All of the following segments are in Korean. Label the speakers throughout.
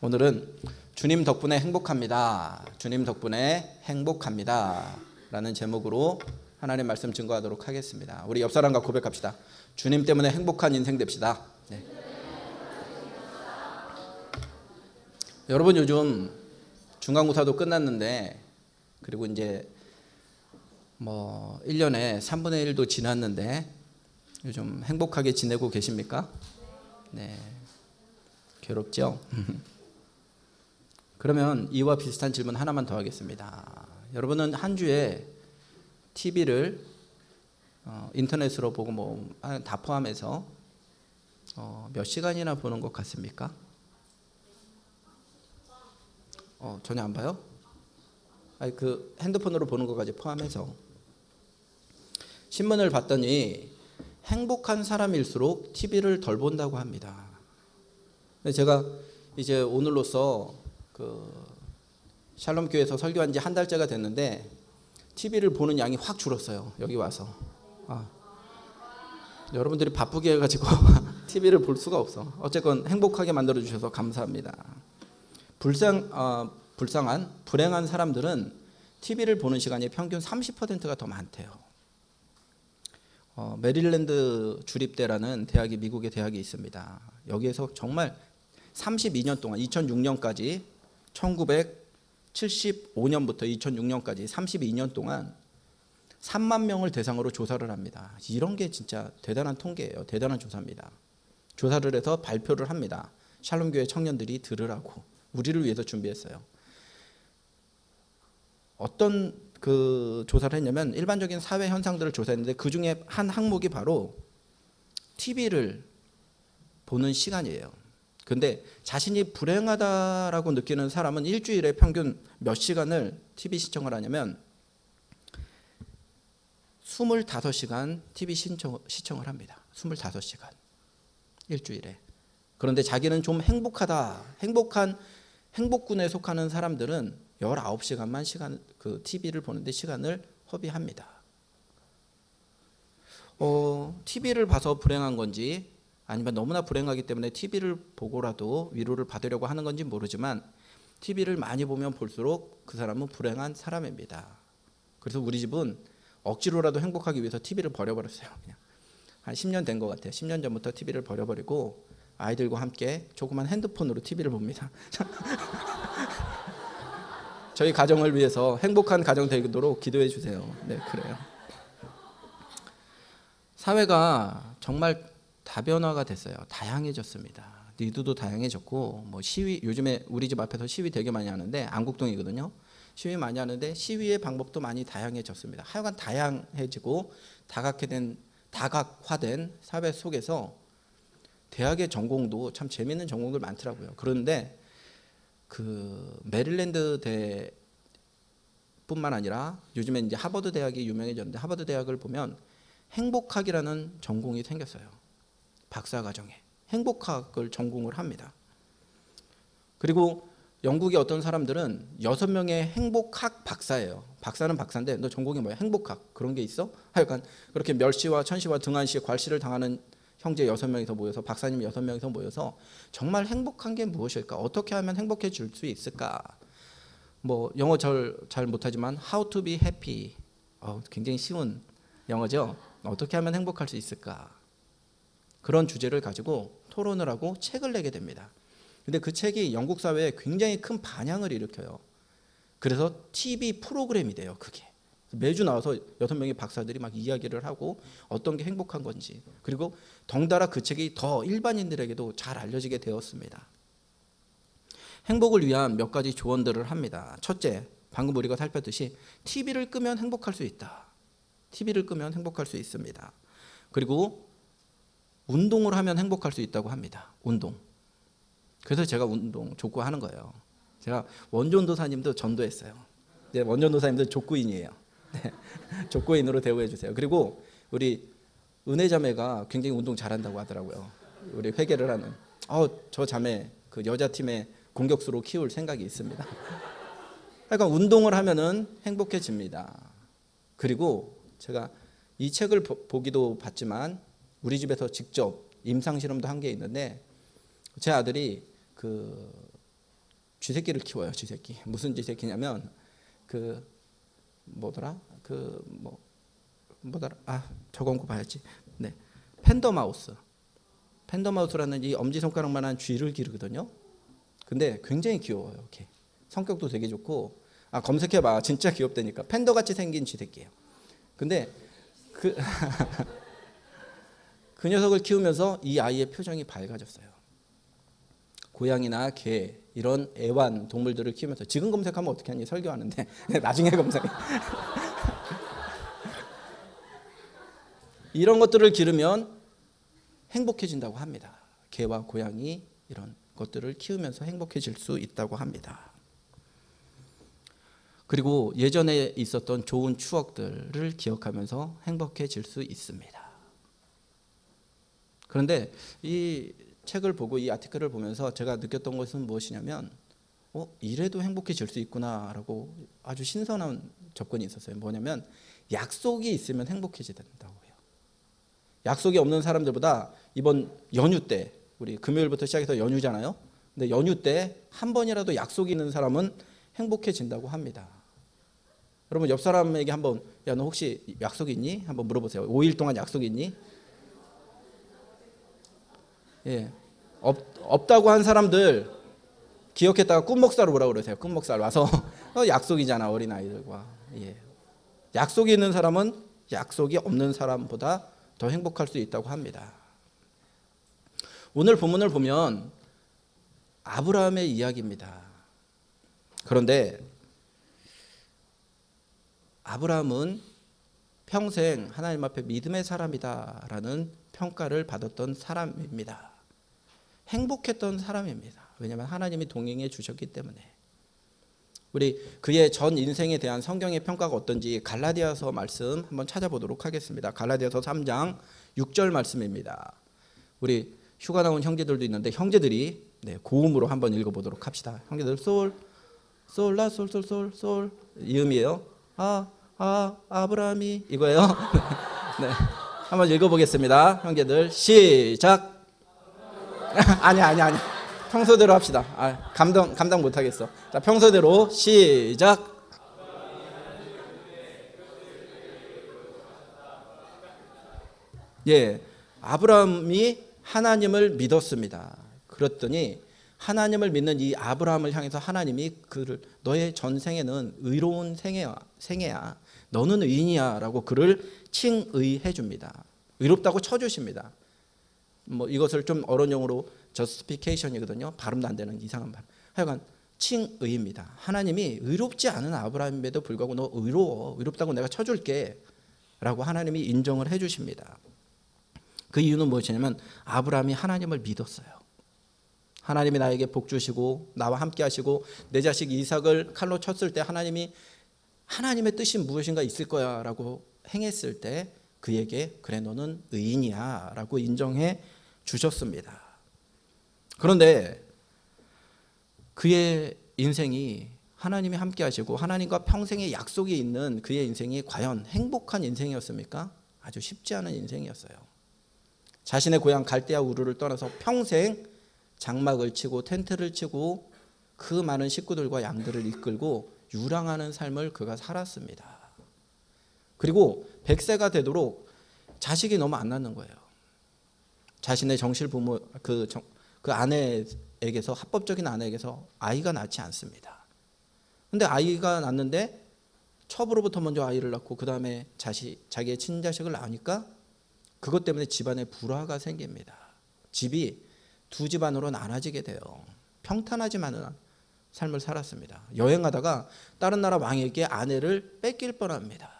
Speaker 1: 오늘은 주님 덕분에 행복합니다. 주님 덕분에 행복합니다. 라는 제목으로 하나님 말씀 증거하도록 하겠습니다. 우리 옆 사람과 고백합시다. 주님 때문에 행복한 인생 됩시다. 네. 여러분 요즘 중간고사도 끝났는데 그리고 이제 1년에 3분의 1도 지났는데 요즘 행복하게 지내고 계십니까? 네. 괴롭죠? 그러면 이와 비슷한 질문 하나만 더 하겠습니다. 여러분은 한 주에 TV를 인터넷으로 보고 다 포함해서 몇 시간이나 보는 것 같습니까? 전혀 안 봐요? 아니, 그 핸드폰으로 보는 것까지 포함해서. 신문을 봤더니 행복한 사람일수록 TV를 덜 본다고 합니다. 제가 이제 오늘로써 샬롬 교회에서 설교한 지 한 달째가 됐는데 TV를 보는 양이 확 줄었어요. 여기 와서. 여러분들이 바쁘게 해가지고 TV를 볼 수가 없어. 어쨌건 행복하게 만들어 주셔서 감사합니다. 불행한 사람들은 TV를 보는 시간이 평균 30%가 더 많대요. 메릴랜드 주립대라는 대학이 미국의 대학이 있습니다. 여기에서 정말 32년 동안 2006년까지 1975년부터 2006년까지 32년 동안 3만 명을 대상으로 조사를 합니다. 이런 게 진짜 대단한 통계예요. 대단한 조사입니다. 조사를 해서 발표를 합니다. 샬롬교회 청년들이 들으라고 우리를 위해서 준비했어요. 어떤 조사를 했냐면 일반적인 사회 현상들을 조사했는데 그 중에 한 항목이 바로 TV를 보는 시간이에요. 근데 자신이 불행하다라고 느끼는 사람은 일주일에 평균 몇 시간을 TV 시청을 하냐면 25시간 TV 시청을 합니다. 25시간 일주일에. 그런데 자기는 좀 행복하다, 행복군에 속하는 사람들은 19시간만 TV를 보는데 시간을 허비합니다. TV를 봐서 불행한 건지 아니면 너무나 불행하기 때문에 TV를 보고라도 위로를 받으려고 하는 건지 모르지만 TV를 많이 보면 볼수록 그 사람은 불행한 사람입니다. 그래서 우리 집은 억지로라도 행복하기 위해서 TV를 버려버렸어요. 그냥 한 10년 된 것 같아요. 10년 전부터 TV를 버려버리고 아이들과 함께 조그만 핸드폰으로 TV를 봅니다. 저희 가정을 위해서 행복한 가정 되도록 기도해 주세요. 네, 그래요. 사회가 정말 다변화가 됐어요. 다양해졌습니다. 니드도 다양해졌고 시위 요즘에 우리 집 앞에서 시위 되게 많이 하는데 안국동이거든요. 시위 많이 하는데 시위의 방법도 많이 다양해졌습니다. 하여간 다양해지고 다각화된 사회 속에서 대학의 전공도 참 재미있는 전공들 많더라고요. 그런데 메릴랜드 대뿐만 아니라 요즘에 이제 하버드 대학이 유명해졌는데 하버드 대학을 보면 행복학이라는 전공이 생겼어요. 박사과정에 행복학을 전공을 합니다. 그리고 영국의 어떤 사람들은 6명의 행복학 박사예요. 박사는 박사인데 너 전공이 뭐야? 행복학. 그런 게 있어? 하여간 그렇게 멸시와 천시와 등한시 괄시를 당하는 형제 6명이서 모여서 박사님 6명이서 모여서 정말 행복한 게 무엇일까? 어떻게 하면 행복해질 수 있을까? 영어 잘 못하지만 How to be happy. 굉장히 쉬운 영어죠. 어떻게 하면 행복할 수 있을까? 그런 주제를 가지고 토론을 하고 책을 내게 됩니다. 근데 그 책이 영국 사회에 굉장히 큰 반향을 일으켜요. 그래서 TV 프로그램이 돼요. 그게 매주 나와서 6명의 박사들이 막 이야기를 하고 어떤 게 행복한 건지, 그리고 덩달아 그 책이 더 일반인들에게도 잘 알려지게 되었습니다. 행복을 위한 몇 가지 조언들을 합니다. 첫째, 방금 우리가 살폈듯이 TV를 끄면 행복할 수 있다. TV를 끄면 행복할 수 있습니다. 그리고 운동을 하면 행복할 수 있다고 합니다. 운동. 그래서 제가 운동 족구하는 거예요. 제가 원전도사님도 전도했어요. 네, 원전도사님도 족구인이에요. 네, 족구인으로 대우해 주세요. 그리고 우리 은혜자매가 굉장히 운동 잘한다고 하더라고요. 우리 회개를 하는. 저 자매 그 여자팀의 공격수로 키울 생각이 있습니다. 그러니까 운동을 하면은 행복해집니다. 그리고 제가 이 책을 보기도 봤지만 우리 집에서 직접 임상 실험도 한 게 있는데 제 아들이 쥐새끼를 키워요. 쥐새끼. 무슨 쥐새끼냐면 그 뭐더라? 저거 거 봐야지. 네. 팬더마우스. 팬더마우스라는 이 엄지손가락만한 쥐를 기르거든요. 근데 굉장히 귀여워요. 이렇게. 성격도 되게 좋고, 검색해봐. 진짜 귀엽다니까. 팬더같이 생긴 쥐새끼예요. 근데 그 녀석을 키우면서 이 아이의 표정이 밝아졌어요. 고양이나 개 이런 애완 동물들을 키우면서, 지금 검색하면 어떻게 하니? 설교하는데 나중에 검색해. 이런 것들을 기르면 행복해진다고 합니다. 개와 고양이 이런 것들을 키우면서 행복해질 수 있다고 합니다. 그리고 예전에 있었던 좋은 추억들을 기억하면서 행복해질 수 있습니다. 그런데 이 책을 보고 이 아티클을 보면서 제가 느꼈던 것은 무엇이냐면 이래도 행복해질 수 있구나라고 아주 신선한 접근이 있었어요. 뭐냐면 약속이 있으면 행복해진다고 해요. 약속이 없는 사람들보다 이번 연휴 때, 우리 금요일부터 시작해서 연휴잖아요. 근데 연휴 때 한 번이라도 약속이 있는 사람은 행복해진다고 합니다. 여러분 옆 사람에게 한번, 야, 너 혹시 약속이 있니? 한번 물어보세요. 5일 동안 약속이 있니? 예, 없다고 한 사람들 기억했다가 꿈목사로 오라고 그러세요. 꿈목사로 와서 약속이잖아, 어린아이들과. 예. 약속이 있는 사람은 약속이 없는 사람보다 더 행복할 수 있다고 합니다. 오늘 본문을 보면 아브라함의 이야기입니다. 그런데 아브라함은 평생 하나님 앞에 믿음의 사람이다라는 평가를 받았던 사람입니다. 행복했던 사람입니다. 왜냐하면 하나님이 동행해 주셨기 때문에. 우리 그의 전 인생에 대한 성경의 평가가 어떤지 갈라디아서 말씀 한번 찾아보도록 하겠습니다. 갈라디아서 3장 6절 말씀입니다. 우리 휴가 나온 형제들도 있는데 형제들이 고음으로 한번 읽어보도록 합시다. 형제들 솔 이음이에요. 아브라함이 이거예요. 네, 한번 읽어보겠습니다. 형제들 시작. 아니. 평소대로 합시다. 감당 못하겠어. 자, 평소대로 시작. 예, 아브라함이 하나님을 믿었습니다. 그랬더니 하나님을 믿는 이 아브라함을 향해서 하나님이 그를, 너의 전생에는 의로운 생애야. 너는 의인이야. 라고 그를 칭의해 줍니다. 의롭다고 쳐주십니다. 이것을 좀 어론용어로 justification이거든요. 발음도 안 되는 이상한 발음. 하여간 칭의입니다. 하나님이 의롭지 않은 아브라함임에도 불구하고 너 의롭다고 내가 쳐줄게 라고 하나님이 인정을 해주십니다. 그 이유는 무엇이냐면 아브라함이 하나님을 믿었어요. 하나님이 나에게 복 주시고 나와 함께 하시고 내 자식 이삭을 칼로 쳤을 때 하나님이 하나님의 뜻이 무엇인가 있을 거야 라고 행했을 때 그에게 그래 너는 의인이야 라고 인정해 주셨습니다. 그런데 그의 인생이 하나님이 함께 하시고 하나님과 평생의 약속이 있는 그의 인생이 과연 행복한 인생이었습니까? 아주 쉽지 않은 인생이었어요. 자신의 고향 갈대아 우르를 떠나서 평생 장막을 치고 텐트를 치고 그 많은 식구들과 양들을 이끌고 유랑하는 삶을 그가 살았습니다. 그리고 100세가 되도록 자식이 너무 안 낳는 거예요. 자신의 정실 부모 그 아내에게서, 합법적인 아내에게서 아이가 낳지 않습니다. 근데 아이가 낳는데 첩으로부터 먼저 아이를 낳고 그 다음에 자기의 친자식을 낳으니까 그것 때문에 집안에 불화가 생깁니다. 집이 두 집안으로 나눠지게 돼요. 평탄하지만은 삶을 살았습니다. 여행하다가 다른 나라 왕에게 아내를 뺏길 뻔합니다.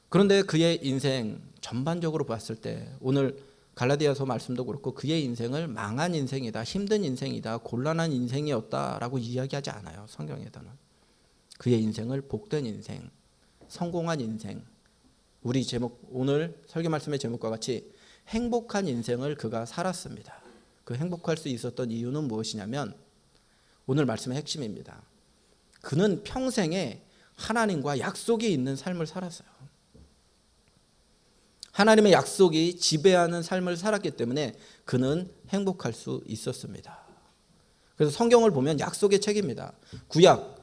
Speaker 1: 그런데 그의 인생 전반적으로 봤을 때 오늘 갈라디아서 말씀도 그렇고 그의 인생을 망한 인생이다, 힘든 인생이다, 곤란한 인생이었다라고 이야기하지 않아요. 성경에서는 그의 인생을 복된 인생, 성공한 인생, 우리 제목 오늘 설교 말씀의 제목과 같이 행복한 인생을 그가 살았습니다. 그 행복할 수 있었던 이유는 무엇이냐면 오늘 말씀의 핵심입니다. 그는 평생에 하나님과 약속이 있는 삶을 살았어요. 하나님의 약속이 지배하는 삶을 살았기 때문에 그는 행복할 수 있었습니다. 그래서 성경을 보면 약속의 책입니다. 구약,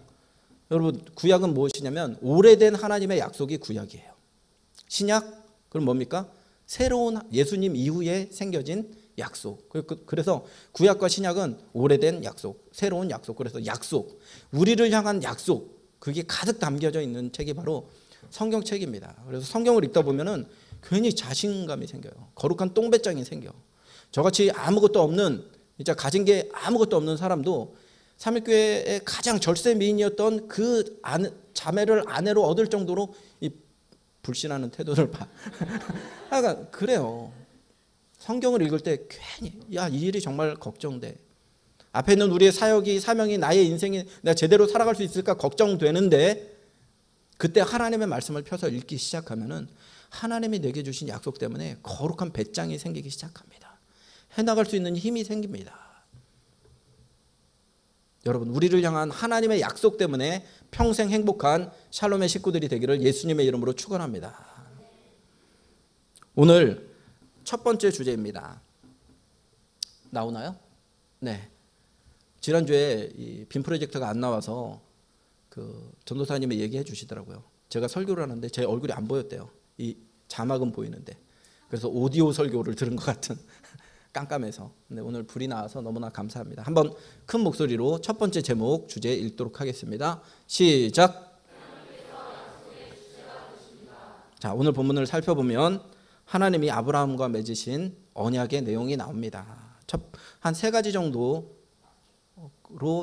Speaker 1: 여러분 구약은 무엇이냐면 오래된 하나님의 약속이 구약이에요. 신약, 그럼 뭡니까? 새로운 예수님 이후에 생겨진 약속. 그래서 구약과 신약은 오래된 약속, 새로운 약속. 그래서 약속, 우리를 향한 약속, 그게 가득 담겨져 있는 책이 바로 성경책입니다. 그래서 성경을 읽다 보면은 괜히 자신감이 생겨요. 거룩한 똥배짱이 생겨. 저같이 아무것도 없는, 진짜 가진 게 아무것도 없는 사람도 삼일교회의 가장 절세 미인이었던 그 자매를 아내로 얻을 정도로 이 불신하는 태도를 봐. 그러니까 그래요. 성경을 읽을 때 괜히 이 일이 정말 걱정돼. 앞에 있는 우리의 사역이, 사명이, 나의 인생이 내가 제대로 살아갈 수 있을까 걱정되는데, 그때 하나님의 말씀을 펴서 읽기 시작하면은 하나님이 내게 주신 약속 때문에 거룩한 배짱이 생기기 시작합니다. 해나갈 수 있는 힘이 생깁니다. 여러분, 우리를 향한 하나님의 약속 때문에 평생 행복한 샬롬의 식구들이 되기를 예수님의 이름으로 축원합니다. 오늘 첫 번째 주제입니다. 나오나요? 네. 지난주에 이 빔 프로젝트가 안 나와서 그 전도사님이 얘기해 주시더라고요. 제가 설교를 하는데 제 얼굴이 안 보였대요. 이 자막은 보이는데. 그래서 오디오 설교를 들은 것 같은 깜깜해서. 근데 오늘 불이 나와서 너무나 감사합니다. 한번 큰 목소리로 첫 번째 제목 주제 읽도록 하겠습니다. 시작. 자, 오늘 본문을 살펴보면 하나님이 아브라함과 맺으신 언약의 내용이 나옵니다. 한 세 가지 정도로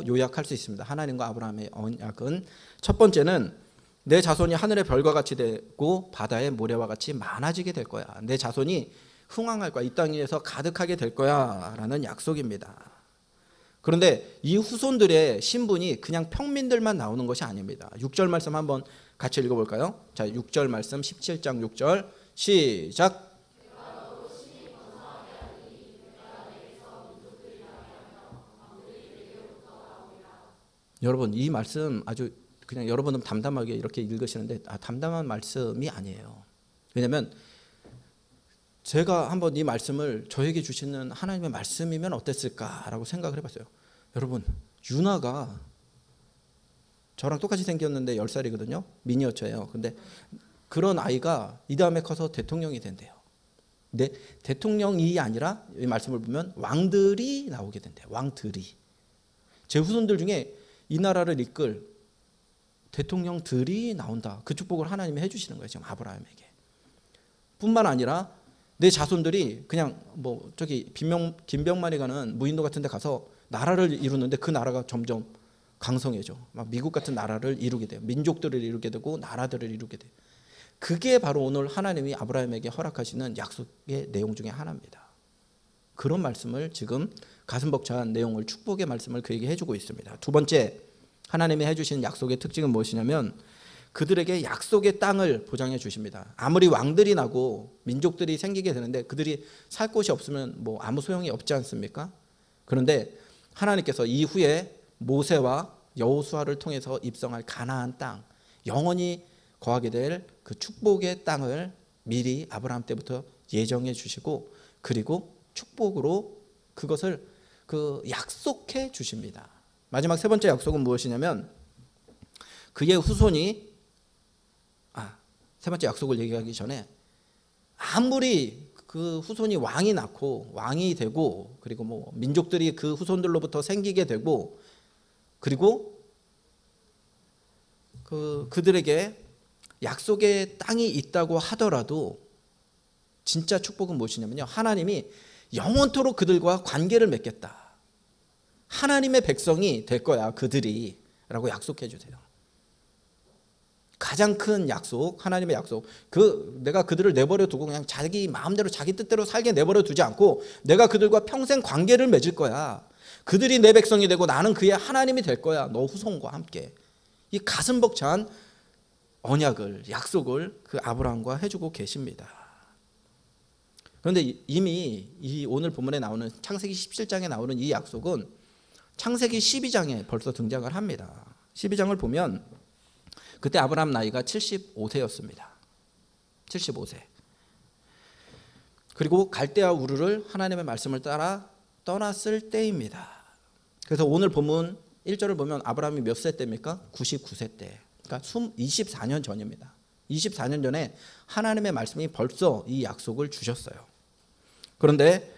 Speaker 1: 요약할 수 있습니다. 하나님과 아브라함의 언약은, 첫 번째는 내 자손이 하늘의 별과 같이 되고 바다의 모래와 같이 많아지게 될 거야. 내 자손이 흥왕할 거야. 이 땅 위에서 가득하게 될 거야 라는 약속입니다. 그런데 이 후손들의 신분이 그냥 평민들만 나오는 것이 아닙니다. 6절 말씀 한번 같이 읽어볼까요? 자, 6절 말씀 17장 6절 시작. 여러분, 이 말씀 아주 그냥 여러분은 담담하게 이렇게 읽으시는데 담담한 말씀이 아니에요. 왜냐하면 제가 한번 이 말씀을 저에게 주시는 하나님의 말씀이면 어땠을까라고 생각을 해봤어요. 여러분, 유나가 저랑 똑같이 생겼는데 10살이거든요. 미니어처예요. 근데 그런 아이가 이 다음에 커서 대통령이 된대요. 근데 대통령이 아니라 이 말씀을 보면 왕들이 나오게 된대요. 왕들이. 제 후손들 중에 이 나라를 이끌 대통령들이 나온다. 그 축복을 하나님이 해주시는 거예요. 지금 아브라함에게. 뿐만 아니라 내 자손들이 그냥 뭐 저기 김병만이 가는 무인도 같은 데 가서 나라를 이루는데 그 나라가 점점 강성해져. 막 미국 같은 나라를 이루게 돼요. 민족들을 이루게 되고 나라들을 이루게 돼요. 그게 바로 오늘 하나님이 아브라함에게 허락하시는 약속의 내용 중에 하나입니다. 그런 말씀을 지금 가슴 벅찬 내용을, 축복의 말씀을 그에게 해주고 있습니다. 두 번째, 하나님이 해주신 약속의 특징은 무엇이냐면 그들에게 약속의 땅을 보장해 주십니다. 아무리 왕들이 나고 민족들이 생기게 되는데 그들이 살 곳이 없으면 뭐 아무 소용이 없지 않습니까? 그런데 하나님께서 이후에 모세와 여호수아를 통해서 입성할 가나안 땅, 영원히 거하게 될 그 축복의 땅을 미리 아브라함 때부터 예정해 주시고, 그리고 축복으로 그것을 약속해 주십니다. 마지막 세 번째 약속은 무엇이냐면 그의 후손이, 세 번째 약속을 얘기하기 전에, 아무리 그 후손이 왕이 낳고 왕이 되고, 그리고 뭐 민족들이 그 후손들로부터 생기게 되고, 그리고 그들에게 약속의 땅이 있다고 하더라도 진짜 축복은 무엇이냐면요, 하나님이 영원토록 그들과 관계를 맺겠다. 하나님의 백성이 될 거야 그들이, 라고 약속해 주세요. 가장 큰 약속, 하나님의 약속. 내가 그들을 내버려 두고 그냥 자기 마음대로 자기 뜻대로 살게 내버려 두지 않고 내가 그들과 평생 관계를 맺을 거야. 그들이 내 백성이 되고 나는 그의 하나님이 될 거야. 너 후손과 함께. 이 가슴 벅찬 언약을, 약속을 그 아브라함과 해주고 계십니다. 그런데 이미 이 오늘 본문에 나오는 창세기 17장에 나오는 이 약속은 창세기 12장에 벌써 등장을 합니다. 12장을 보면 그때 아브라함 나이가 75세였습니다. 75세. 그리고 갈대아 우르를 하나님의 말씀을 따라 떠났을 때입니다. 그래서 오늘 본문 1절을 보면 아브라함이 몇 세 때입니까? 99세 때. 그러니까 24년 전입니다. 24년 전에 하나님의 말씀이 벌써 이 약속을 주셨어요. 그런데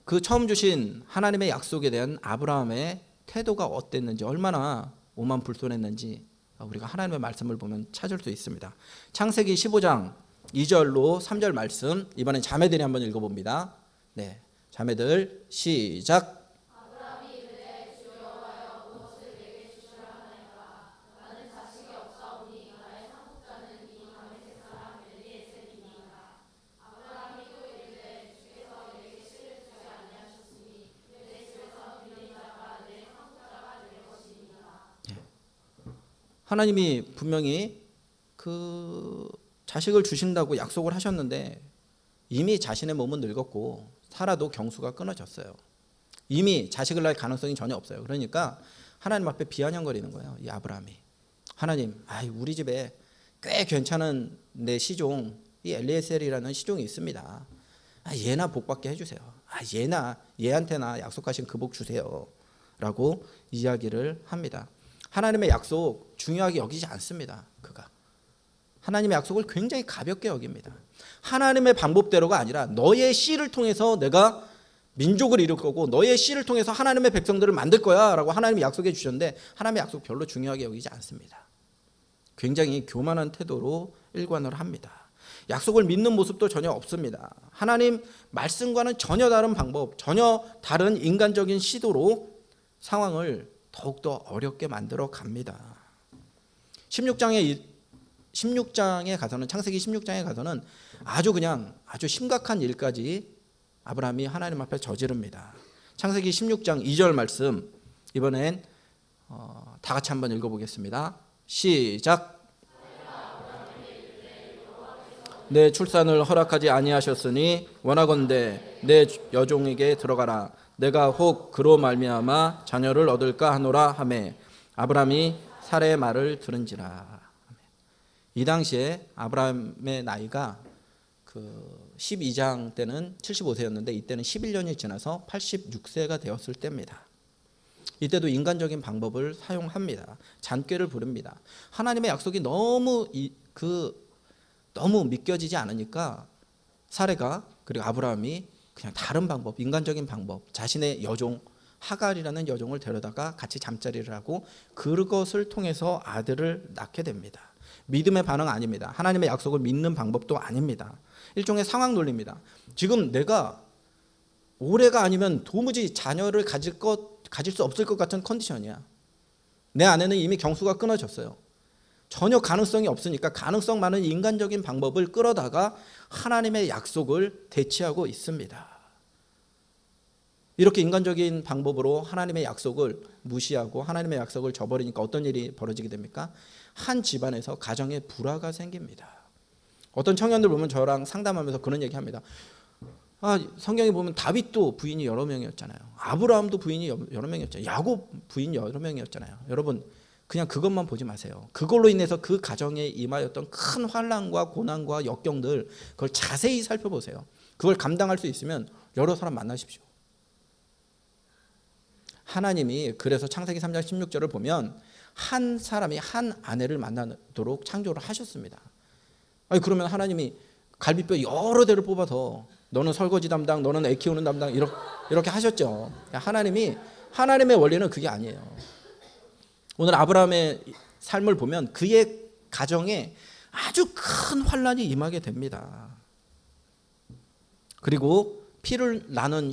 Speaker 1: 그 처음 주신 하나님의 약속에 대한 아브라함의 태도가 어땠는지, 얼마나 오만불손했는지 우리가 하나님의 말씀을 보면 찾을 수 있습니다. 창세기 15장 2절로 3절 말씀, 이번엔 자매들이 한번 읽어봅니다. 네, 자매들 시작. 하나님이 분명히 그 자식을 주신다고 약속을 하셨는데 이미 자신의 몸은 늙었고 살아도 경수가 끊어졌어요. 이미 자식을 낳을 가능성이 전혀 없어요. 그러니까 하나님 앞에 비아냥거리는 거예요. 이 아브라함이. 하나님, 우리 집에 꽤 괜찮은 내 시종, 이 엘리에셀이라는 시종이 있습니다. 얘나 복 받게 해주세요. 얘한테나 약속하신 그 복 주세요. 라고 이야기를 합니다. 하나님의 약속 중요하게 여기지 않습니다. 그가 하나님의 약속을 굉장히 가볍게 여깁니다. 하나님의 방법대로가 아니라 너의 씨를 통해서 내가 민족을 이룰 거고 너의 씨를 통해서 하나님의 백성들을 만들 거야 라고 하나님이 약속해 주셨는데 하나님의 약속 별로 중요하게 여기지 않습니다. 굉장히 교만한 태도로 일관을 합니다. 약속을 믿는 모습도 전혀 없습니다. 하나님 말씀과는 전혀 다른 방법, 전혀 다른 인간적인 시도로 상황을 더욱더 어렵게 만들어 갑니다. 16장에 가서는, 창세기 16장에 가서는 아주 심각한 일까지 아브라함이 하나님 앞에 저지릅니다. 창세기 16장 2절 말씀, 이번엔 다 같이 한번 읽어보겠습니다. 시작. 내 출산을 허락하지 아니하셨으니 원하건대 내 여종에게 들어가라. 내가 혹 그로 말미암아 자녀를 얻을까 하노라 하매 아브라함이 사레의 말을 들은지라. 이 당시에 아브라함의 나이가 그 12장 때는 75세였는데 이때는 11년이 지나서 86세가 되었을 때입니다. 이때도 인간적인 방법을 사용합니다. 잔꾀를 부릅니다. 하나님의 약속이 너무 믿겨지지 않으니까 사레가, 그리고 아브라함이 그냥 다른 방법, 인간적인 방법, 자신의 여종 하갈이라는 여종을 데려다가 같이 잠자리를 하고 그것을 통해서 아들을 낳게 됩니다. 믿음의 반응 아닙니다. 하나님의 약속을 믿는 방법도 아닙니다. 일종의 상황 논리입니다. 지금 내가 올해가 아니면 도무지 자녀를 가질 수 없을 것 같은 컨디션이야. 내 아내는 이미 경수가 끊어졌어요. 전혀 가능성이 없으니까 가능성 많은 인간적인 방법을 끌어다가 하나님의 약속을 대체하고 있습니다. 이렇게 인간적인 방법으로 하나님의 약속을 무시하고 하나님의 약속을 저버리니까 어떤 일이 벌어지게 됩니까? 한 집안에서 가정에 불화가 생깁니다. 어떤 청년들 보면 저랑 상담하면서 그런 얘기합니다. 성경에 보면 다윗도 부인이 여러 명이었잖아요. 아브라함도 부인이 여러 명이었잖아요. 야곱 부인이 여러 명이었잖아요. 여러분, 그냥 그것만 보지 마세요. 그걸로 인해서 그 가정에 임하였던 큰 환난과 고난과 역경들, 그걸 자세히 살펴보세요. 그걸 감당할 수 있으면 여러 사람 만나십시오. 하나님이 그래서 창세기 3장 16절을 보면 한 사람이 한 아내를 만나도록 창조를 하셨습니다. 그러면 하나님이 갈비뼈 여러 대를 뽑아서 너는 설거지 담당, 너는 애 키우는 담당 이렇게 하셨죠. 하나님의 원리는 그게 아니에요. 오늘 아브라함의 삶을 보면 그의 가정에 아주 큰 환난이 임하게 됩니다. 그리고 피를 나눈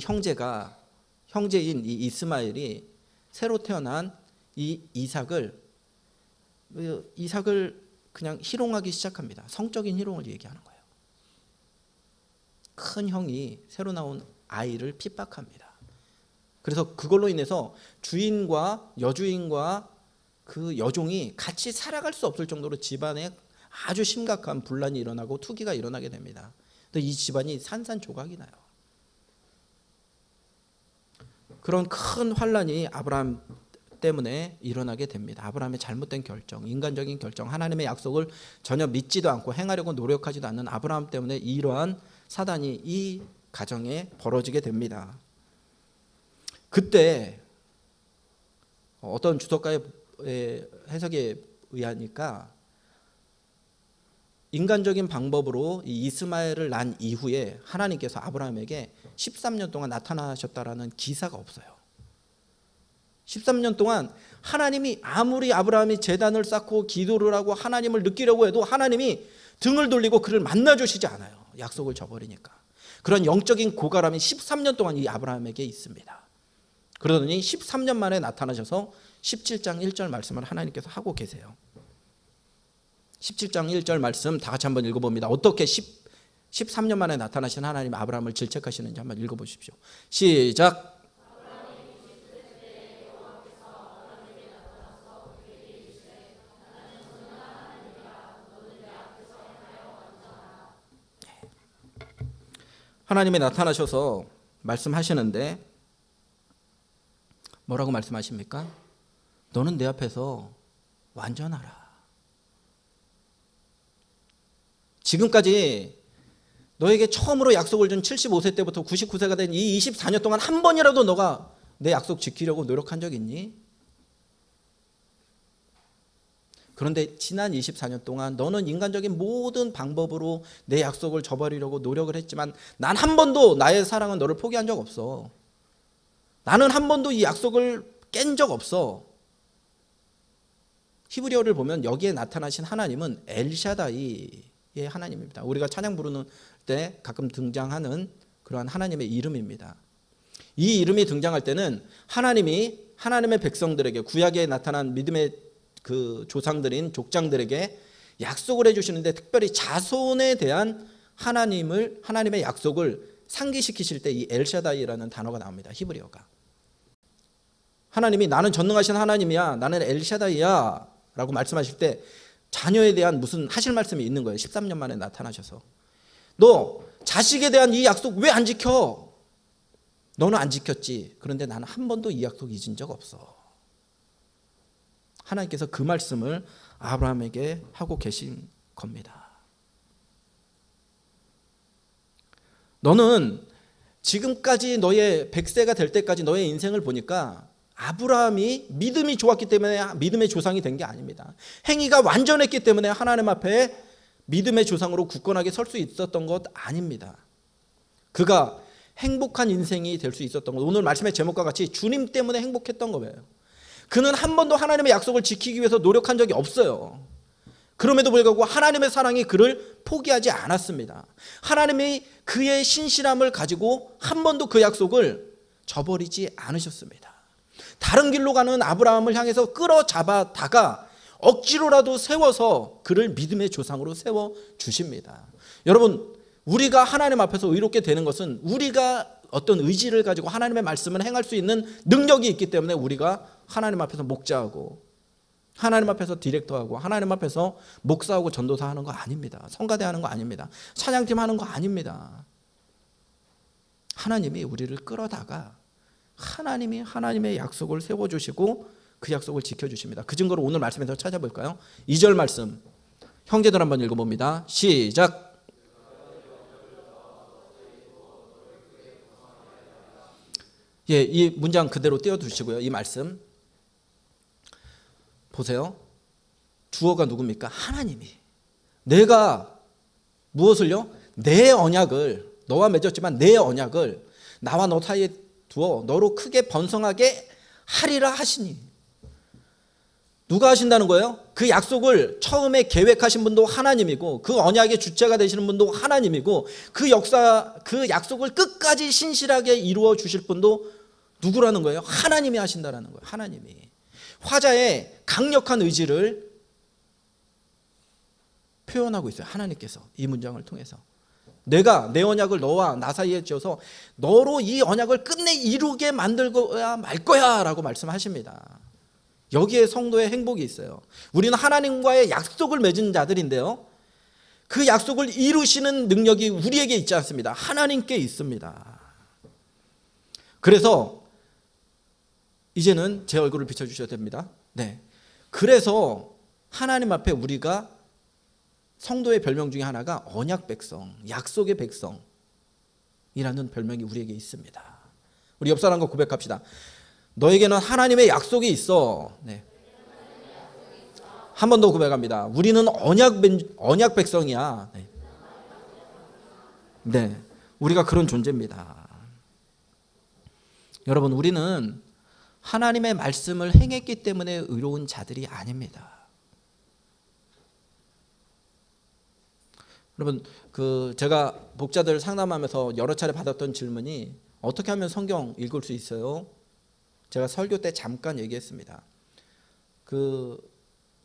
Speaker 1: 형제인 이 이스마엘이 새로 태어난 이 이삭을 그냥 희롱하기 시작합니다. 성적인 희롱을 얘기하는 거예요. 큰 형이 새로 나온 아이를 핍박합니다. 그래서 그걸로 인해서 주인과 여주인과 그 여종이 같이 살아갈 수 없을 정도로 집안에 아주 심각한 분란이 일어나고 투기가 일어나게 됩니다. 이 집안이 산산조각이 나요. 그런 큰 환란이 아브라함 때문에 일어나게 됩니다. 아브라함의 잘못된 결정, 인간적인 결정, 하나님의 약속을 전혀 믿지도 않고 행하려고 노력하지도 않는 아브라함 때문에 이러한 사단이 이 가정에 벌어지게 됩니다. 그때 어떤 주석가의 해석에 의하니까 인간적인 방법으로 이 이스마엘을 낳은 이후에 하나님께서 아브라함에게 13년 동안 나타나셨다라는 기사가 없어요. 13년 동안 하나님이 아무리 아브라함이 제단을 쌓고 기도를 하고 하나님을 느끼려고 해도 하나님이 등을 돌리고 그를 만나주시지 않아요. 약속을 저버리니까. 그런 영적인 고갈함이 13년 동안 이 아브라함에게 있습니다. 그러더니 13년 만에 나타나셔서 17장 1절 말씀을 하나님께서 하고 계세요. 17장 1절 말씀 다 같이 한번 읽어봅니다. 어떻게 13년 만에 나타나신 하나님 아브라함을 질책하시는지 한번 읽어보십시오. 시작. 하나님이 나타나셔서 말씀하시는데 뭐라고 말씀하십니까? 너는 내 앞에서 완전하라. 지금까지 너에게 처음으로 약속을 준 75세 때부터 99세가 된 이 24년 동안 한 번이라도 너가 내 약속 지키려고 노력한 적 있니? 그런데 지난 24년 동안 너는 인간적인 모든 방법으로 내 약속을 저버리려고 노력을 했지만 난 한 번도 나의 사랑은 너를 포기한 적 없어. 나는 한 번도 이 약속을 깬 적 없어. 히브리어를 보면 여기에 나타나신 하나님은 엘샤다이의 하나님입니다. 우리가 찬양 부르는 때 가끔 등장하는 그러한 하나님의 이름입니다. 이 이름이 등장할 때는 하나님이 하나님의 백성들에게 구약에 나타난 믿음의 그 조상들인 족장들에게 약속을 해주시는데 특별히 자손에 대한 하나님의 약속을 상기시키실 때 이 엘샤다이라는 단어가 나옵니다. 히브리어가. 하나님이 나는 전능하신 하나님이야, 나는 엘샤다이야 라고 말씀하실 때 자녀에 대한 무슨 하실 말씀이 있는 거예요. 13년 만에 나타나셔서 너 자식에 대한 이 약속 왜 안 지켜? 너는 안 지켰지. 그런데 나는 한 번도 이 약속 잊은 적 없어. 하나님께서 그 말씀을 아브라함에게 하고 계신 겁니다. 너는 지금까지 너의 100세가 될 때까지 너의 인생을 보니까 아브라함이 믿음이 좋았기 때문에 믿음의 조상이 된 게 아닙니다. 행위가 완전했기 때문에 하나님 앞에 믿음의 조상으로 굳건하게 설 수 있었던 것 아닙니다. 그가 행복한 인생이 될 수 있었던 것, 오늘 말씀의 제목과 같이 주님 때문에 행복했던 거예요. 그는 한 번도 하나님의 약속을 지키기 위해서 노력한 적이 없어요. 그럼에도 불구하고 하나님의 사랑이 그를 포기하지 않았습니다. 하나님이 그의 신실함을 가지고 한 번도 그 약속을 저버리지 않으셨습니다. 다른 길로 가는 아브라함을 향해서 끌어잡아다가 억지로라도 세워서 그를 믿음의 조상으로 세워주십니다. 여러분, 우리가 하나님 앞에서 의롭게 되는 것은 우리가 어떤 의지를 가지고 하나님의 말씀을 행할 수 있는 능력이 있기 때문에 우리가 하나님 앞에서 목자하고 하나님 앞에서 디렉터하고 하나님 앞에서 목사하고 전도사 하는 거 아닙니다. 성가대 하는 거 아닙니다. 찬양팀 하는 거 아닙니다. 하나님이 우리를 끌어다가 하나님이 하나님의 약속을 세워주시고 그 약속을 지켜주십니다. 그 증거를 오늘 말씀에서 찾아볼까요? 2절 말씀 형제들 한번 읽어봅니다. 시작. 예, 이 문장 그대로 띄워두시고요. 이 말씀 보세요. 주어가 누굽니까? 하나님이. 내가 무엇을요? 내 언약을 너와 맺었지만 내 언약을 나와 너 사이에 두어 너로 크게 번성하게 하리라 하시니. 누가 하신다는 거예요? 그 약속을 처음에 계획하신 분도 하나님이고 그 언약의 주체가 되시는 분도 하나님이고 그 약속을 끝까지 신실하게 이루어 주실 분도 누구라는 거예요? 하나님이 하신다라는 거예요. 하나님이. 화자의 강력한 의지를 표현하고 있어요. 하나님께서 이 문장을 통해서. 내가 내 언약을 너와 나 사이에 지어서 너로 이 언약을 끝내 이루게 만들고야 말 거야 라고 말씀하십니다. 여기에 성도의 행복이 있어요. 우리는 하나님과의 약속을 맺은 자들인데요, 그 약속을 이루시는 능력이 우리에게 있지 않습니다. 하나님께 있습니다. 그래서 이제는 제 얼굴을 비춰주셔야 됩니다. 네. 그래서 하나님 앞에 우리가 성도의 별명 중에 하나가 언약 백성, 약속의 백성이라는 별명이 우리에게 있습니다. 우리 옆 사람과 고백합시다. 너에게는 하나님의 약속이 있어. 네. 한 번 더 고백합니다. 우리는 언약 백성이야. 네. 네. 우리가 그런 존재입니다. 여러분, 우리는 하나님의 말씀을 행했기 때문에 의로운 자들이 아닙니다. 여러분, 제가 목자들 상담하면서 여러 차례 받았던 질문이 어떻게 하면 성경 읽을 수 있어요? 제가 설교 때 잠깐 얘기했습니다.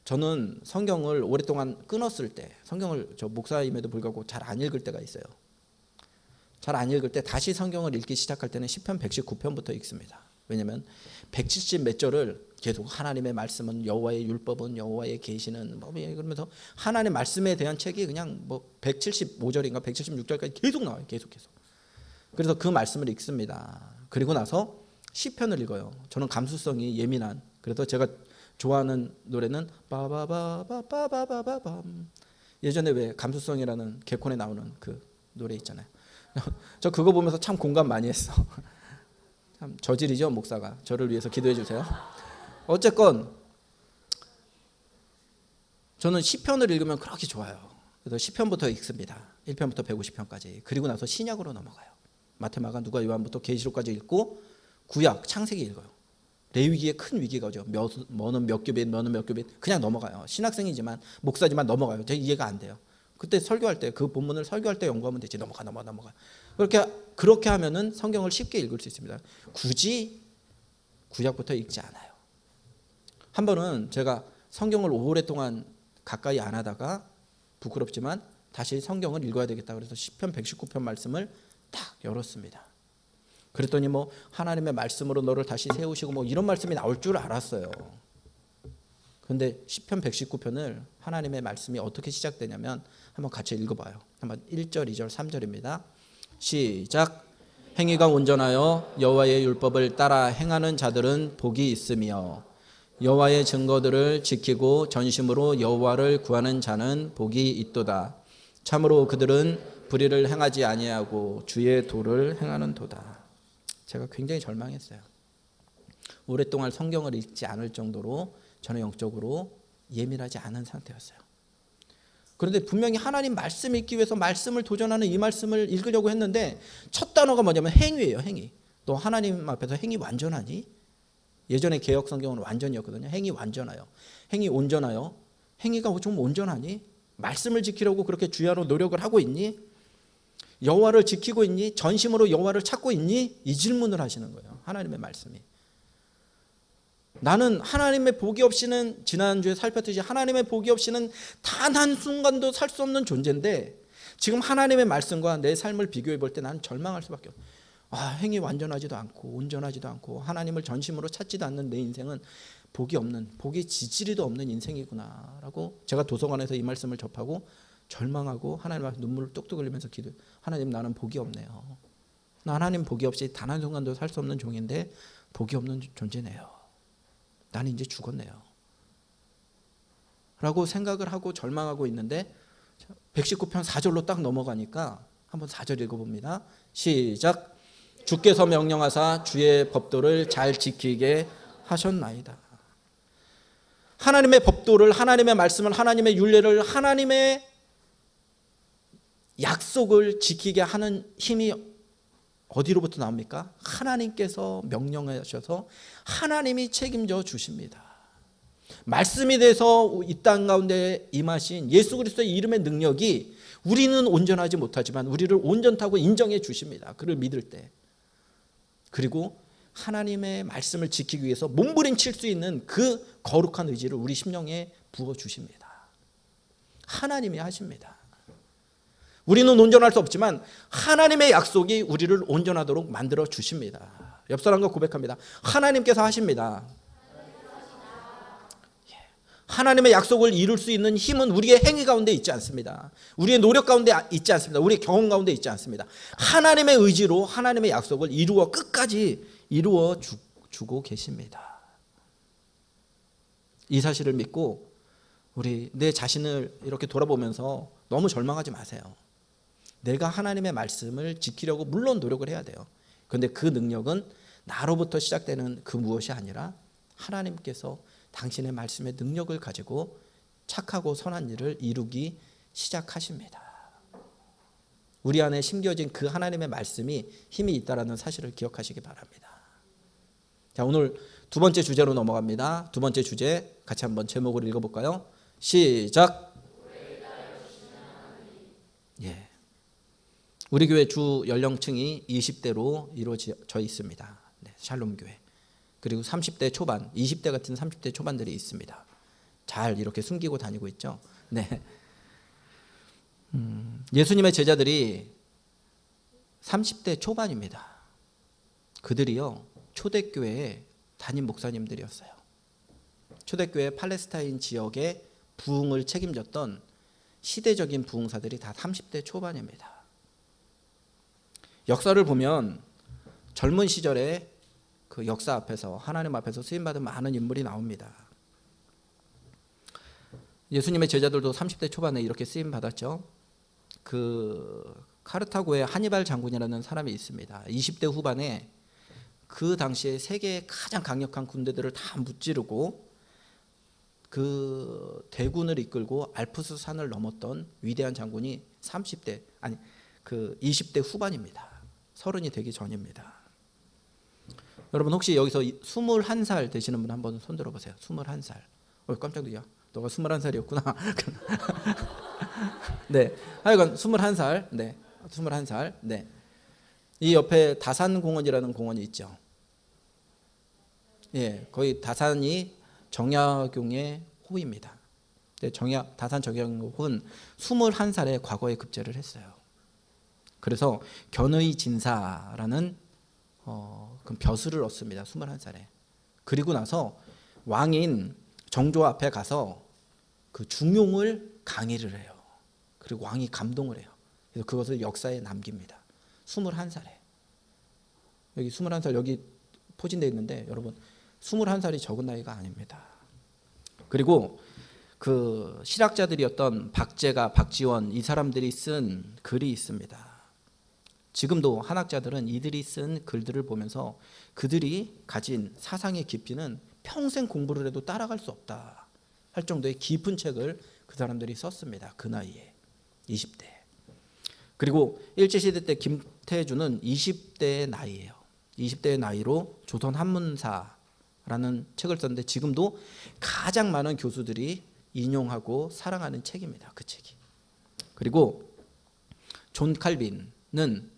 Speaker 1: 저는 성경을 오랫동안 끊었을 때, 성경을 저 목사임에도 불구하고 잘 안 읽을 때가 있어요. 잘 안 읽을 때 다시 성경을 읽기 시작할 때는 시편 119편부터 읽습니다. 왜냐하면 170 몇 절을 계속 하나님의 말씀은 여호와의 율법은 여호와의 계시는 그러면서 하나님의 말씀에 대한 책이 그냥 175절인가 176절까지 계속 나와요. 계속해서. 그래서 그 말씀을 읽습니다. 그리고 나서 시편을 읽어요. 저는 감수성이 예민한, 그래서 제가 좋아하는 노래는 빠바바바바바바밤. 예전에 왜 감수성이라는 개콘에 나오는 그 노래 있잖아요. 저 그거 보면서 참 공감 많이 했어. 참 저질이죠, 목사가. 저를 위해서 기도해 주세요. 어쨌건 저는 시편을 읽으면 그렇게 좋아요. 그래서 시편부터 읽습니다. 1편부터 150편까지. 그리고 나서 신약으로 넘어가요. 마태마가 누가 요한부터 계시록까지 읽고 구약 창세기 읽어요. 레위기에 큰 위기가 오죠. 뭐는 몇 규빗, 뭐는 몇 규빗, 그냥 넘어가요. 신학생이지만 목사지만 넘어가요. 제가 이해가 안 돼요. 그때 설교할 때, 그 본문을 설교할 때 연구하면 되지. 넘어가. 그렇게 하면은 성경을 쉽게 읽을 수 있습니다. 굳이 구약부터 읽지 않아요. 한 번은 제가 성경을 오랫동안 가까이 안 하다가 부끄럽지만 다시 성경을 읽어야 되겠다 그래서 시편 119편 말씀을 딱 열었습니다. 그랬더니 하나님의 말씀으로 너를 다시 세우시고 이런 말씀이 나올 줄 알았어요. 그런데 시편 119편을 하나님의 말씀이 어떻게 시작되냐면 한번 같이 읽어봐요. 한번 1절, 2절, 3절입니다. 시작. 행위가 온전하여 여호와의 율법을 따라 행하는 자들은 복이 있으며 여호와의 증거들을 지키고 전심으로 여호와를 구하는 자는 복이 있도다. 참으로 그들은 불의를 행하지 아니하고 주의 도를 행하는도다. 제가 굉장히 절망했어요. 오랫동안 성경을 읽지 않을 정도로 저는 영적으로 예민하지 않은 상태였어요. 그런데 분명히 하나님 말씀 읽기 위해서 말씀을 도전하는 이 말씀을 읽으려고 했는데 첫 단어가 뭐냐면 행위예요. 행위. 또 하나님 앞에서 행위 완전하니? 예전에 개역 성경은 완전이었거든요. 행위 완전하여. 행위 온전하여. 행위가 좀 온전하니? 말씀을 지키려고 그렇게 주야로 노력을 하고 있니? 여호와를 지키고 있니? 전심으로 여호와를 찾고 있니? 이 질문을 하시는 거예요. 하나님의 말씀이. 나는 하나님의 복이 없이는, 지난주에 살폈듯이 하나님의 복이 없이는 단 한순간도 살 수 없는 존재인데 지금 하나님의 말씀과 내 삶을 비교해 볼 때 나는 절망할 수밖에 없어요. 행위 완전하지도 않고 온전하지도 않고 하나님을 전심으로 찾지도 않는 내 인생은 복이 없는, 복이 지지리도 없는 인생이구나 라고 제가 도서관에서 이 말씀을 접하고 절망하고 하나님 앞에 눈물을 뚝뚝 흘리면서 기도해요. 하나님, 나는 복이 없네요. 나 하나님 복이 없이 단 한순간도 살 수 없는 종인데 복이 없는 존재네요. 나는 이제 죽었네요 라고 생각을 하고 절망하고 있는데 119편 4절로 딱 넘어가니까 한번 4절 읽어봅니다. 시작. 주께서 명령하사 주의 법도를 잘 지키게 하셨나이다. 하나님의 법도를, 하나님의 말씀을, 하나님의 율례를, 하나님의 약속을 지키게 하는 힘이 어디로부터 나옵니까? 하나님께서 명령하셔서 하나님이 책임져 주십니다. 말씀이 돼서 이 땅 가운데 임하신 예수 그리스도의 이름의 능력이 우리는 온전하지 못하지만 우리를 온전하고 인정해 주십니다. 그를 믿을 때. 그리고 하나님의 말씀을 지키기 위해서 몸부림칠 수 있는 그 거룩한 의지를 우리 심령에 부어주십니다. 하나님이 하십니다. 우리는 온전할 수 없지만 하나님의 약속이 우리를 온전하도록 만들어 주십니다. 옆 사람과 고백합니다. 하나님께서 하십니다. 하나님의 약속을 이룰 수 있는 힘은 우리의 행위 가운데 있지 않습니다. 우리의 노력 가운데 있지 않습니다. 우리의 경험 가운데 있지 않습니다. 하나님의 의지로 하나님의 약속을 끝까지 이루어 주고 계십니다. 이 사실을 믿고 우리 내 자신을 이렇게 돌아보면서 너무 절망하지 마세요. 내가 하나님의 말씀을 지키려고 물론 노력을 해야 돼요. 그런데 그 능력은 나로부터 시작되는 그 무엇이 아니라 하나님께서 당신의 말씀의 능력을 가지고 착하고 선한 일을 이루기 시작하십니다. 우리 안에 심겨진 그 하나님의 말씀이 힘이 있다는 사실을 기억하시기 바랍니다. 자, 오늘 두 번째 주제로 넘어갑니다. 두 번째 주제 같이 한번 제목을 읽어볼까요? 시작. 예. 우리 교회 주 연령층이 20대로 이루어져 있습니다. 네, 샬롬 교회. 그리고 30대 초반, 20대 같은 30대 초반들이 있습니다. 잘 이렇게 숨기고 다니고 있죠. 네. 예수님의 제자들이 30대 초반입니다. 그들이요, 초대교회의 담임 목사님들이었어요. 초대교회 팔레스타인 지역의 부흥을 책임졌던 시대적인 부흥사들이 다 30대 초반입니다. 역사를 보면 젊은 시절에 그 역사 앞에서 하나님 앞에서 쓰임받은 많은 인물이 나옵니다. 예수님의 제자들도 30대 초반에 이렇게 쓰임받았죠. 그 카르타고의 하니발 장군이라는 사람이 있습니다. 20대 후반에 그 당시에 세계의 가장 강력한 군대들을 다 무찌르고 그 대군을 이끌고 알프스 산을 넘었던 위대한 장군이 20대 후반입니다. 30이 되기 전입니다. 여러분 혹시 여기서 21살 되시는 분 한번 손 들어보세요. 21살. 깜짝 놀이야. 너가 21살이었구나. 네, 하여간 21살. 네, 21살. 네, 이 옆에 다산공원이라는 공원이 있죠. 예, 거의 다산이 정약용의 호입니다. 다산 정약용은 21살에 과거에 급제를 했어요. 그래서 견의 진사라는 그 벼슬을 얻습니다. 21살에. 그리고 나서 왕인 정조 앞에 가서 그 중용을 강의를 해요. 그리고 왕이 감동을 해요. 그래서 그것을 역사에 남깁니다. 21살에. 여기 21살 여기 포진되어 있는데 여러분 21살이 적은 나이가 아닙니다. 그리고 그 실학자들이었던 박제가, 박지원 이 사람들이 쓴 글이 있습니다. 지금도 한학자들은 이들이 쓴 글들을 보면서 그들이 가진 사상의 깊이는 평생 공부를 해도 따라갈 수 없다 할 정도의 깊은 책을 그 사람들이 썼습니다. 그 나이에 20대. 그리고 일제시대 때 김태주는 20대의 나이예요. 20대의 나이로 조선 한문사라는 책을 썼는데 지금도 가장 많은 교수들이 인용하고 사랑하는 책입니다. 그 책이. 그리고 존 칼빈은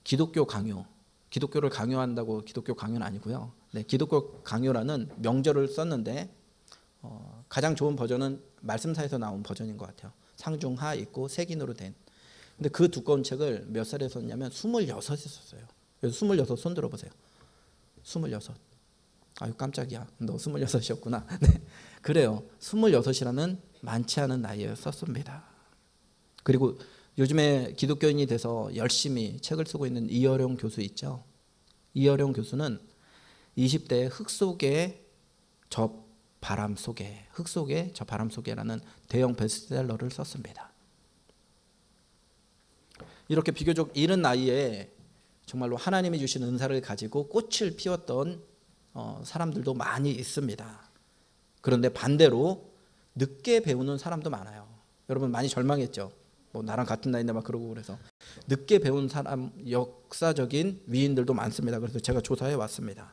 Speaker 1: 기독교 강요, 기독교를 강요한다고 기독교 강요는 아니고요. 네, 기독교 강요라는 명절을 썼는데 가장 좋은 버전은 말씀사에서 나온 버전인 것 같아요. 상중하 있고 색인으로 된. 근데 그 두꺼운 책을 몇 살에 썼냐면 26에 썼어요. 그래서 26 손 들어보세요. 26. 아유 깜짝이야. 너 26이었구나. 네, 그래요. 26이라는 많지 않은 나이에 썼습니다. 그리고 요즘에 기독교인이 돼서 열심히 책을 쓰고 있는 이어룡 교수 있죠. 이어룡 교수는 20대 흙 속에 저 바람 속에, 흙 속에 저 바람 속에라는 대형 베스트셀러를 썼습니다. 이렇게 비교적 이른 나이에 정말로 하나님이 주신 은사를 가지고 꽃을 피웠던 사람들도 많이 있습니다. 그런데 반대로 늦게 배우는 사람도 많아요. 여러분 많이 절망했죠. 뭐 나랑 같은 나이인데 막 그러고 그래서 늦게 배운 사람 역사적인 위인들도 많습니다. 그래서 제가 조사해 왔습니다.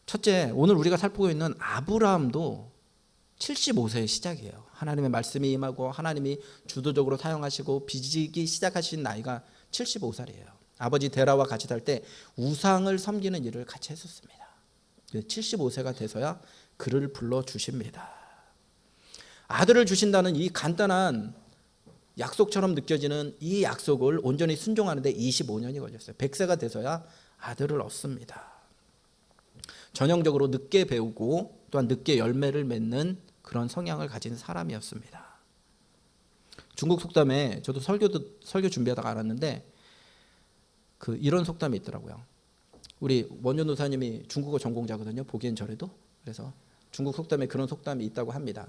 Speaker 1: 첫째, 오늘 우리가 살피고 있는 아브라함도 75세의 시작이에요. 하나님의 말씀이 임하고 하나님이 주도적으로 사용하시고 빚지기 시작하신 나이가 75살이에요. 아버지 데라와 같이 살 때 우상을 섬기는 일을 같이 했었습니다. 75세가 돼서야 그를 불러주십니다. 아들을 주신다는 이 간단한 약속처럼 느껴지는 이 약속을 온전히 순종하는데 25년이 걸렸어요. 100세가 돼서야 아들을 얻습니다. 전형적으로 늦게 배우고 또한 늦게 열매를 맺는 그런 성향을 가진 사람이었습니다. 중국 속담에 저도 설교 준비하다가 알았는데 이런 속담이 있더라고요. 우리 원준 노사님이 중국어 전공자거든요. 보기엔 저래도. 그래서 중국 속담에 그런 속담이 있다고 합니다.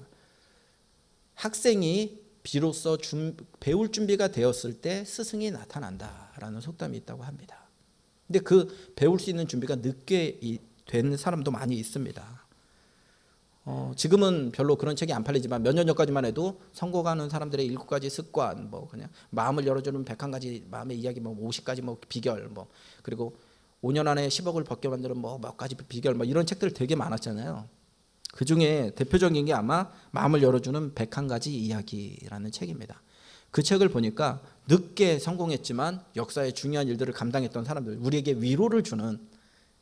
Speaker 1: 학생이 비로소 배울 준비가 되었을 때 스승이 나타난다라는 속담이 있다고 합니다. 근데 그 배울 수 있는 준비가 늦게 된 사람도 많이 있습니다. 지금은 별로 그런 책이 안 팔리지만 몇 년 전까지만 해도 성공하는 사람들의 7가지 습관, 뭐 그냥 마음을 열어주는 101가지 마음의 이야기, 뭐 50가지 뭐 비결, 뭐 그리고 5년 안에 10억을 벌게 만드는 뭐 몇 가지 비결, 뭐 이런 책들 되게 많았잖아요. 그 중에 대표적인 게 아마 마음을 열어주는 101가지 이야기라는 책입니다. 그 책을 보니까 늦게 성공했지만 역사의 중요한 일들을 감당했던 사람들, 우리에게 위로를 주는,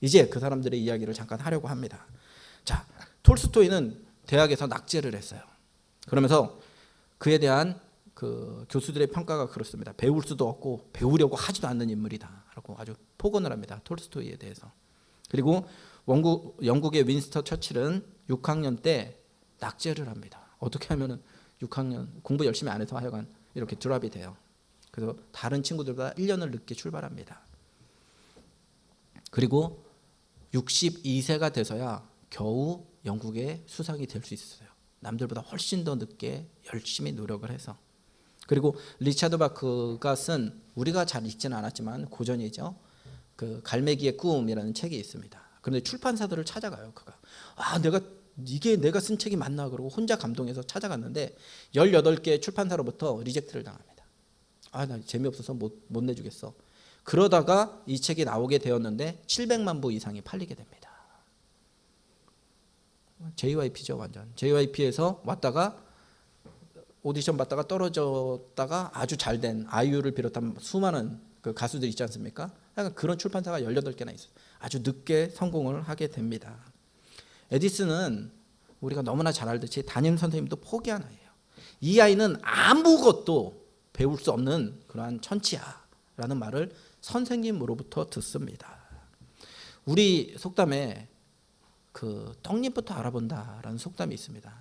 Speaker 1: 이제 그 사람들의 이야기를 잠깐 하려고 합니다. 자, 톨스토이는 대학에서 낙제를 했어요. 그러면서 그에 대한 그 교수들의 평가가 그렇습니다. 배울 수도 없고 배우려고 하지도 않는 인물이다 라고 아주 폭언을 합니다. 톨스토이에 대해서. 그리고 영국의 윈스턴 처칠은 6학년 때 낙제를 합니다. 어떻게 하면은 6학년 공부 열심히 안 해서 하여간 이렇게 드랍이 돼요. 그래서 다른 친구들보다 1년을 늦게 출발합니다. 그리고 62세가 돼서야 겨우 영국의 수상이 될 수 있었어요. 남들보다 훨씬 더 늦게 열심히 노력을 해서. 그리고 리차드 바크가 쓴, 우리가 잘 읽지는 않았지만 고전이죠, 그 갈매기의 꿈이라는 책이 있습니다. 그런데 출판사들을 찾아가요. 그가 이게 내가 쓴 책이 맞나 그러고 혼자 감동해서 찾아갔는데 18개 출판사로부터 리젝트를 당합니다. 나 재미없어서 못 내주겠어. 그러다가 이 책이 나오게 되었는데 700만 부 이상이 팔리게 됩니다. JYP죠, 완전. JYP에서 왔다가 오디션 받다가 떨어졌다가 아주 잘된 아이유를 비롯한 수많은 그 가수들 있지 않습니까? 약간 그런 출판사가 18개나 있어요. 아주 늦게 성공을 하게 됩니다. 에디슨은 우리가 너무나 잘 알듯이 담임 선생님도 포기한 아이예요. 이 아이는 아무것도 배울 수 없는 그러한 천치야 라는 말을 선생님으로부터 듣습니다. 우리 속담에 그 떡잎부터 알아본다라는 속담이 있습니다.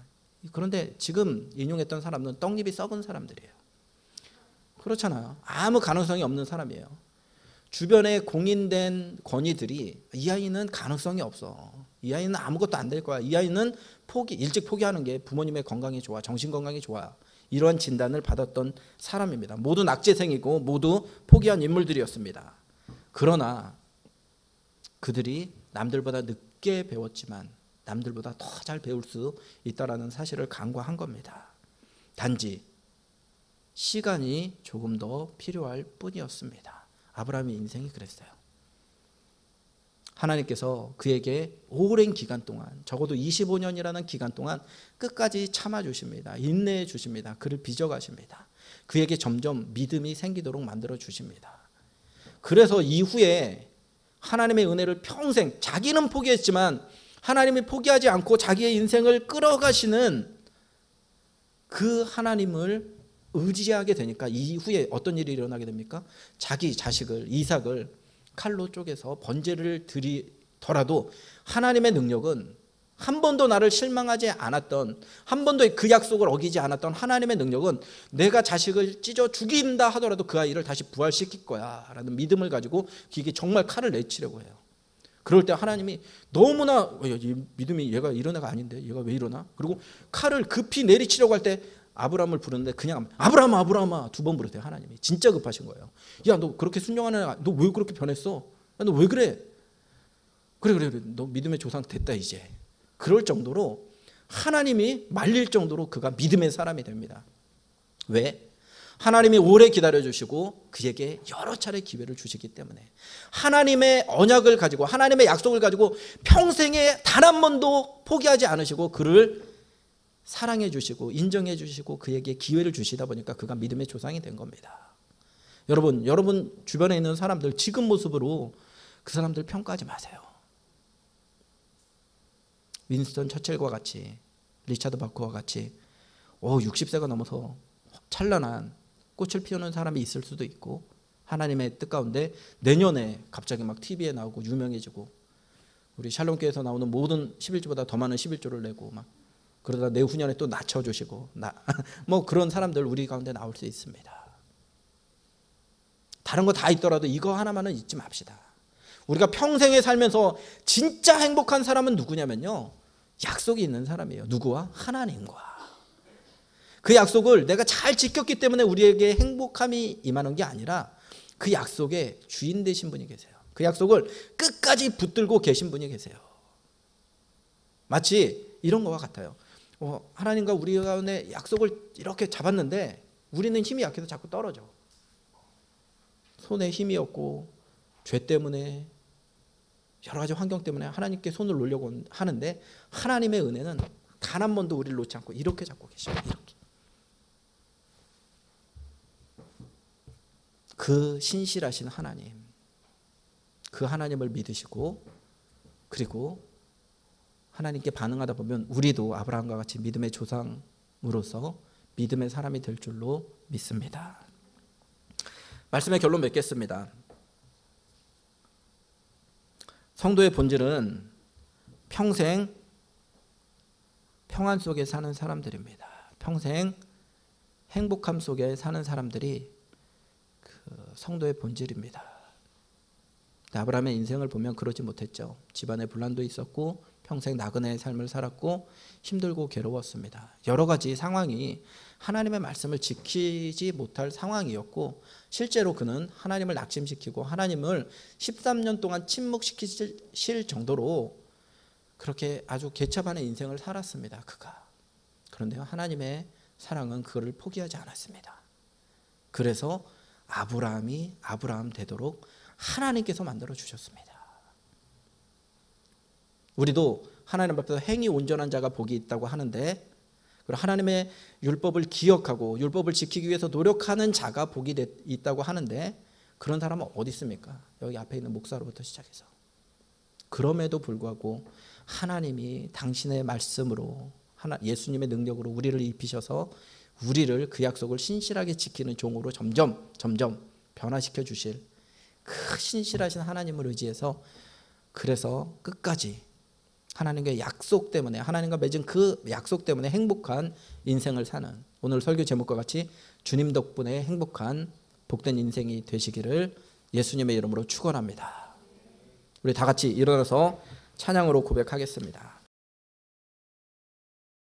Speaker 1: 그런데 지금 인용했던 사람은 떡잎이 썩은 사람들이에요. 그렇잖아요. 아무 가능성이 없는 사람이에요. 주변에 공인된 권위들이 이 아이는 가능성이 없어, 이 아이는 아무것도 안 될 거야, 이 아이는 일찍 포기하는 게 부모님의 건강이 좋아, 정신 건강이 좋아, 이러한 진단을 받았던 사람입니다. 모두 낙제생이고 모두 포기한 인물들이었습니다. 그러나 그들이 남들보다 늦게 배웠지만 남들보다 더 잘 배울 수 있다는 사실을 간과한 겁니다. 단지 시간이 조금 더 필요할 뿐이었습니다. 아브라함의 인생이 그랬어요. 하나님께서 그에게 오랜 기간 동안, 적어도 25년이라는 기간 동안 끝까지 참아주십니다. 인내해 주십니다. 그를 빚어가십니다. 그에게 점점 믿음이 생기도록 만들어 주십니다. 그래서 이후에 하나님의 은혜를 평생, 자기는 포기했지만 하나님이 포기하지 않고 자기의 인생을 끌어가시는 그 하나님을 의지하게 되니까 이후에 어떤 일이 일어나게 됩니까? 자기 자식을, 이삭을 칼로 쪼개서 번제를 드리더라도 하나님의 능력은, 한 번도 나를 실망하지 않았던, 한 번도 그 약속을 어기지 않았던 하나님의 능력은 내가 자식을 찢어 죽인다 하더라도 그 아이를 다시 부활시킬 거야 라는 믿음을 가지고 이게 정말 칼을 내치려고 해요. 그럴 때 하나님이 너무나, 이 믿음이, 얘가 이런 애가 아닌데 얘가 왜 이러나? 그리고 칼을 급히 내리치려고 할 때 아브라함을 부르는데 그냥 아브라함아 아브라함아 2번 부르세요. 하나님이 진짜 급하신 거예요. 야, 너 그렇게 순종하는 애가, 너 왜 그렇게 변했어? 야, 너 왜 그래? 그래 너 믿음의 조상 됐다 이제. 그럴 정도로 하나님이 말릴 정도로 그가 믿음의 사람이 됩니다. 왜? 하나님이 오래 기다려주시고 그에게 여러 차례 기회를 주시기 때문에, 하나님의 언약을 가지고, 하나님의 약속을 가지고 평생에 단 한 번도 포기하지 않으시고 그를 사랑해 주시고 인정해 주시고 그에게 기회를 주시다 보니까 그가 믿음의 조상이 된 겁니다. 여러분 주변에 있는 사람들 지금 모습으로 그 사람들 평가하지 마세요. 윈스턴 처칠과 같이, 리차드 바크와 같이 60세가 넘어서 찬란한 꽃을 피우는 사람이 있을 수도 있고, 하나님의 뜻 가운데 내년에 갑자기 막 TV에 나오고 유명해지고, 우리 샬롬교회에서 나오는 모든 11조보다 더 많은 11조를 내고 막 그러다 내후년에 또 낮춰주시고 뭐 그런 사람들 우리 가운데 나올 수 있습니다. 다른 거 다 있더라도 이거 하나만은 잊지 맙시다. 우리가 평생에 살면서 진짜 행복한 사람은 누구냐면요, 약속이 있는 사람이에요. 누구와? 하나님과. 그 약속을 내가 잘 지켰기 때문에 우리에게 행복함이 임하는 게 아니라 그 약속의 주인 되신 분이 계세요. 그 약속을 끝까지 붙들고 계신 분이 계세요. 마치 이런 거와 같아요. 하나님과 우리 가운데 약속을 이렇게 잡았는데 우리는 힘이 약해서 자꾸 떨어져. 손에 힘이 없고 죄 때문에 여러 가지 환경 때문에 하나님께 손을 놓으려고 하는데 하나님의 은혜는 단 한 번도 우리를 놓지 않고 이렇게 잡고 계셔요. 이렇게. 그 신실하신 하나님, 그 하나님을 믿으시고 그리고 하나님께 반응하다 보면 우리도 아브라함과 같이 믿음의 조상으로서 믿음의 사람이 될 줄로 믿습니다. 말씀의 결론 맺겠습니다. 성도의 본질은 평생 평안 속에 사는 사람들입니다. 평생 행복함 속에 사는 사람들이 그 성도의 본질입니다. 아브라함의 인생을 보면 그러지 못했죠. 집안에 분란도 있었고 평생 나그네의 삶을 살았고 힘들고 괴로웠습니다. 여러 가지 상황이 하나님의 말씀을 지키지 못할 상황이었고 실제로 그는 하나님을 낙심시키고 하나님을 13년 동안 침묵시키실 정도로 그렇게 아주 개차반의 인생을 살았습니다. 그가. 그런데 하나님의 사랑은 그를 포기하지 않았습니다. 그래서 아브라함이 아브라함 되도록 하나님께서 만들어 주셨습니다. 우리도 하나님 앞에서 행위 온전한 자가 복이 있다고 하는데 그리고 하나님의 율법을 기억하고 율법을 지키기 위해서 노력하는 자가 복이 있다고 하는데 그런 사람은 어디 있습니까? 여기 앞에 있는 목사로부터 시작해서. 그럼에도 불구하고 하나님이 당신의 말씀으로 예수님의 능력으로 우리를 입히셔서 우리를 그 약속을 신실하게 지키는 종으로 점점 변화시켜 주실 그 신실하신 하나님을 의지해서 그래서 끝까지 하나님의 약속 때문에 하나님과 맺은 그 약속 때문에 행복한 인생을 사는 오늘 설교 제목과 같이 주님 덕분에 행복한 복된 인생이 되시기를 예수님의 이름으로 축원합니다. 우리 다 같이 일어나서 찬양으로 고백하겠습니다.